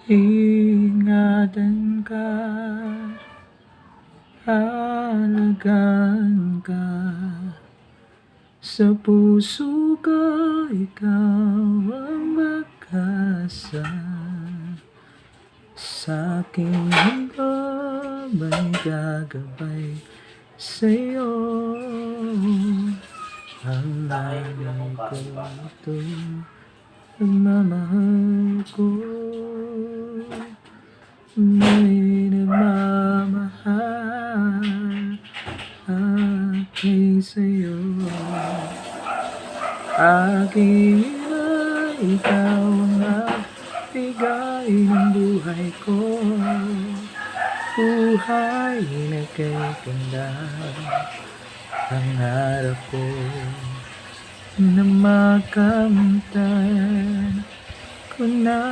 Ingatan ka, alagaan ka. Sa puso ko, ikaw ang mag-asa. Sa aking mundo, may gagabay sa'yo. Ang nanay ko ito, pagmamahal ko. May nagmamahal aking sa'yo. Aking ina, ikaw ang nagbigay ng buhay ko. Buhay na kay ganda, pangarap ko na makamtan ko na.